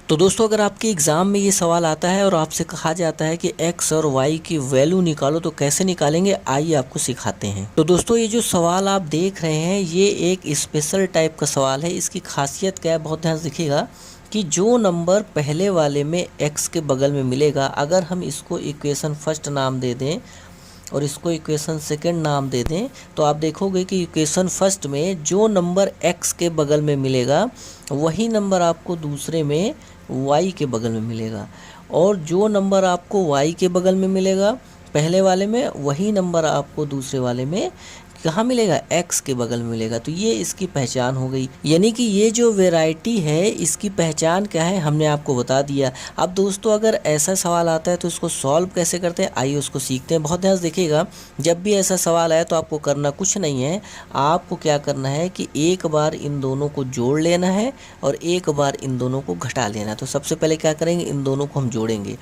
तो दोस्तों अगर आपके एग्ज़ाम में ये सवाल आता है और आपसे कहा जाता है कि x और y की वैल्यू निकालो तो कैसे निकालेंगे, आइए आपको सिखाते हैं। तो दोस्तों ये जो सवाल आप देख रहे हैं ये एक स्पेशल टाइप का सवाल है। इसकी खासियत क्या है, बहुत ध्यान से देखिएगा कि जो नंबर पहले वाले में x के बगल में मिलेगा, अगर हम इसको इक्वेशन फर्स्ट नाम दे दें और इसको इक्वेशन सेकंड नाम दे दें, तो आप देखोगे कि इक्वेशन फर्स्ट में जो नंबर x के बगल में मिलेगा वही नंबर आपको दूसरे में y के बगल में मिलेगा, और जो नंबर आपको y के बगल में मिलेगा पहले वाले में, वही नंबर आपको दूसरे वाले में कहाँ मिलेगा, x के बगल में मिलेगा। तो ये इसकी पहचान हो गई, यानी कि ये जो वैरायटी है इसकी पहचान क्या है हमने आपको बता दिया। अब दोस्तों अगर ऐसा सवाल आता है तो इसको सॉल्व कैसे करते हैं, आइए उसको सीखते हैं। बहुत ध्यान से देखिएगा, जब भी ऐसा सवाल आए तो आपको करना कुछ नहीं है, आपको क्या करना है कि एक बार इन दोनों को जोड़ लेना है और एक बार इन दोनों को घटा लेना है। तो सबसे पहले क्या करेंगे, इन दोनों को हम जोड़ेंगे।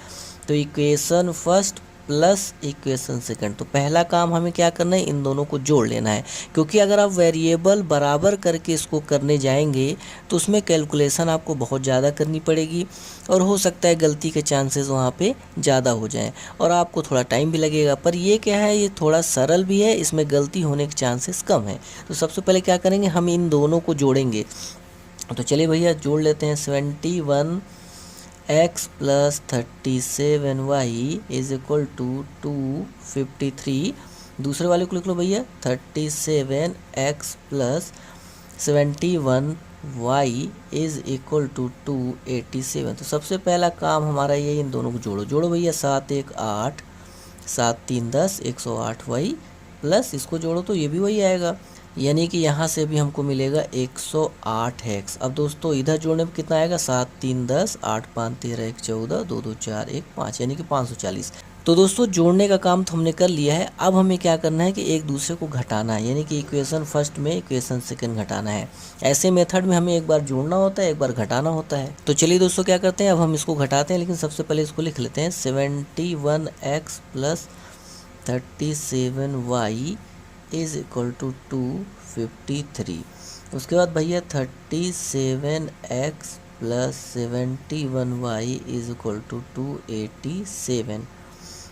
तो equation first plus equation second, तो पहला काम हमें क्या करना है, इन दोनों को जोड़ लेना है। क्योंकि अगर आप वेरिएबल बराबर करके इसको करने जाएंगे तो उसमें कैलकुलेशन आपको बहुत ज़्यादा करनी पड़ेगी और हो सकता है गलती के चांसेस वहाँ पे ज़्यादा हो जाएं और आपको थोड़ा टाइम भी लगेगा। पर ये क्या है, ये थोड़ा सरल भी है, इसमें गलती होने के चांसेस कम है। तो सबसे पहले क्या करेंगे, हम इन दोनों को जोड़ेंगे। तो चलिए भैया जोड़ लेते हैं। 71 x plus 37y is equal to 253। दूसरे वाले को लिख लो भैया, 37x plus 71y is equal to 287। तो सबसे पहला काम हमारा ये, इन दोनों को जोड़ो। जोड़ो भैया, 7 1 8, 7 3 10, 108y प्लस इसको जोड़ो तो ये भी वही आएगा, यानी कि यहाँ से भी हमको मिलेगा 108x। अब दोस्तों इधर जोड़ने में कितना आएगा, 7 3 10, 8 5 13 1 14, 2 2 4 1 5, यानी कि 540। तो दोस्तों जोड़ने का काम तो हमने कर लिया है। अब हमें क्या करना है कि एक दूसरे को घटाना है, यानी कि इक्वेशन फर्स्ट में इक्वेशन सेकंड घटाना है। ऐसे मेथड में हमें एक बार जोड़ना होता है, एक बार घटाना होता है। तो चलिए दोस्तों क्या करते हैं, अब हम इसको घटाते हैं, लेकिन सबसे पहले इसको लिख लेते हैं। 71x plus 37y is equal to 253। उसके बाद भैया 37x plus 71y is equal to 287।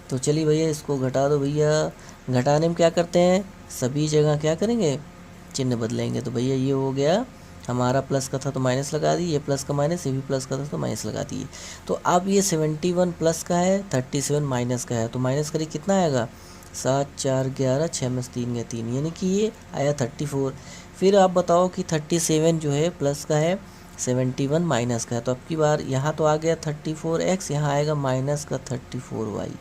तो चलिए भैया इसको घटा दो। भैया घटाने में क्या करते हैं, सभी जगह क्या करेंगे, चिन्ह बदलेंगे। तो भैया ये हो गया, हमारा प्लस का था तो माइनस लगा दिए, ये प्लस का माइनस, ये भी प्लस का था तो माइनस लगा दिए। तो अब ये 71 प्लस का है, 37 माइनस का है, तो माइनस करिए कितना आएगा, 7 4 11, 6 में से 3 गया 3, यानी कि ये आया 34। फिर आप बताओ कि 37 जो है प्लस का है, 71 माइनस का है। तो अब की बार यहाँ तो आ गया 34x, यहाँ आएगा माइनस का 34y।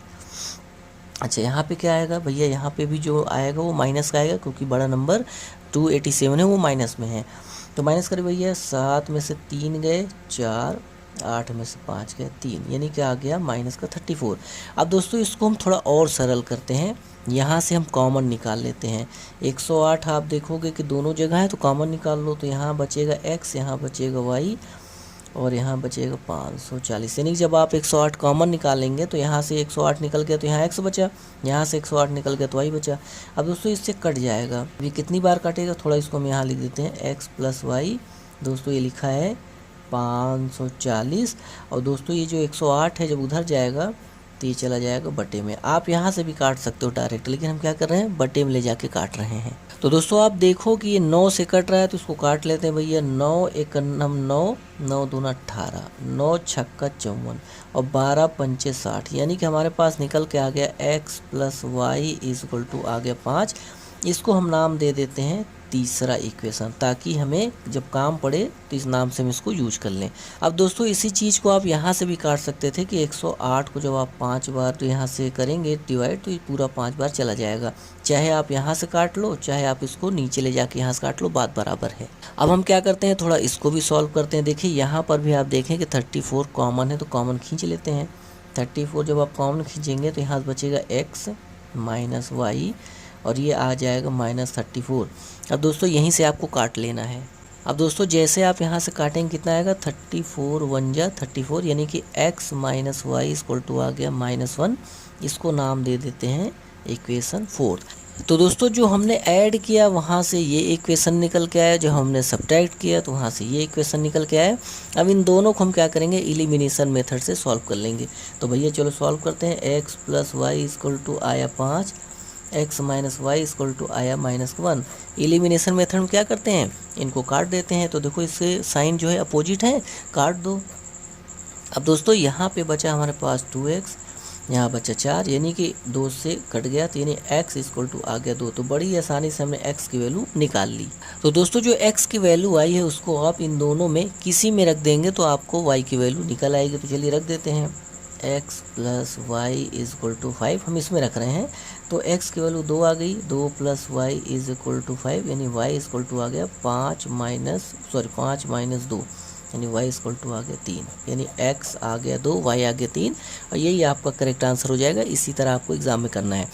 अच्छा यहाँ पे क्या आएगा भैया, यहाँ पे भी जो आएगा वो माइनस का आएगा, क्योंकि बड़ा नंबर 287 है वो माइनस में है। तो माइनस करें भैया, 7 में से 3 गए 4, 8 में से 5 गए 3, यानी कि आ गया माइनस का 34। अब दोस्तों इसको हम थोड़ा और सरल करते हैं, यहाँ से हम कॉमन निकाल लेते हैं। 108 आप देखोगे कि दोनों जगह है तो कॉमन निकाल लो, तो यहाँ बचेगा x, यहाँ बचेगा y और यहाँ बचेगा 540। यानी जब आप 108 कॉमन निकालेंगे तो यहाँ से 108 निकल गया तो यहाँ x बचा, यहाँ से 108 निकल गया तो y बचा। अब दोस्तों इससे कट जाएगा, ये कितनी बार कटेगा, थोड़ा इसको हम यहाँ लिख देते हैं, x प्लस वाई। दोस्तों ये लिखा है 540, और दोस्तों ये जो 108 है जब उधर जाएगा तो ये चला जाएगा बटे में। आप यहाँ से भी काट सकते हो डायरेक्ट, लेकिन हम क्या कर रहे हैं, बटे में ले जाके काट रहे हैं। तो दोस्तों आप देखो कि ये 9 से कट रहा है तो इसको काट लेते हैं भैया। 9 एक हम 9, 9 दूना 18, 9 छक्का 54 और 12 पंचे 60, यानी कि हमारे पास निकल के आ गया x plus y is equal to आ गया 5। इसको हम नाम दे देते हैं तीसरा इक्वेशन, ताकि हमें जब काम पड़े तो इस नाम से हम इसको यूज कर लें। अब दोस्तों इसी चीज़ को आप यहाँ से भी काट सकते थे कि 108 को जब आप 5 बार तो यहाँ से करेंगे डिवाइड तो ये पूरा 5 बार चला जाएगा। चाहे आप यहाँ से काट लो, चाहे आप इसको नीचे ले जाके यहाँ से काट लो, बात बराबर है। अब हम क्या करते हैं, थोड़ा इसको भी सॉल्व करते हैं। देखिए यहाँ पर भी आप देखें कि 34 कॉमन है तो कॉमन खींच लेते हैं। 34 जब आप कॉमन खींचेंगे तो यहाँ बचेगा x माइनस वाई और ये आ जाएगा माइनस 34। अब दोस्तों यहीं से आपको काट लेना है। अब दोस्तों जैसे आप यहाँ से काटेंगे कितना आएगा, 34 1 जा 34, यानी कि x minus y equal to आ गया -1। इसको नाम दे देते हैं इक्वेशन 4। तो दोस्तों जो हमने ऐड किया वहाँ से ये इक्वेशन निकल के आया, जो हमने सब्ट्रैक्ट किया तो वहाँ से ये इक्वेशन निकल के आया। अब इन दोनों को हम क्या करेंगे, एलिमिनेशन मेथड से सॉल्व कर लेंगे। तो भैया चलो सॉल्व करते हैं। X plus y equal to आया 5, x minus y equal to आया -1। एलिमिनेशन मेथड में क्या करते हैं, इनको काट देते हैं। तो देखो इससे साइन जो है अपोजिट है, काट दो। अब दोस्तों यहाँ पे बचा हमारे पास 2x, यहाँ बचा 4, यानी कि 2 से कट गया, तो यानी x इक्वल टू आ गया 2। तो बड़ी आसानी से हमने x की वैल्यू निकाल ली। तो दोस्तों जो x की वैल्यू आई है उसको आप इन दोनों में किसी में रख देंगे तो आपको y की वैल्यू निकल आएगी। तो चलिए रख देते हैं, x plus y equal to 5 हम इसमें रख रहे हैं। तो x की वैल्यू 2 आ गई, 2 प्लस वाई इक्वल टू 5, यानी y इक्वल टू आ गया 5 माइनस 2, यानी y इक्वल टू आ गया 3, यानी x आ गया 2, y आ गया 3। और यही आपका करेक्ट आंसर हो जाएगा। इसी तरह आपको एग्जाम में करना है।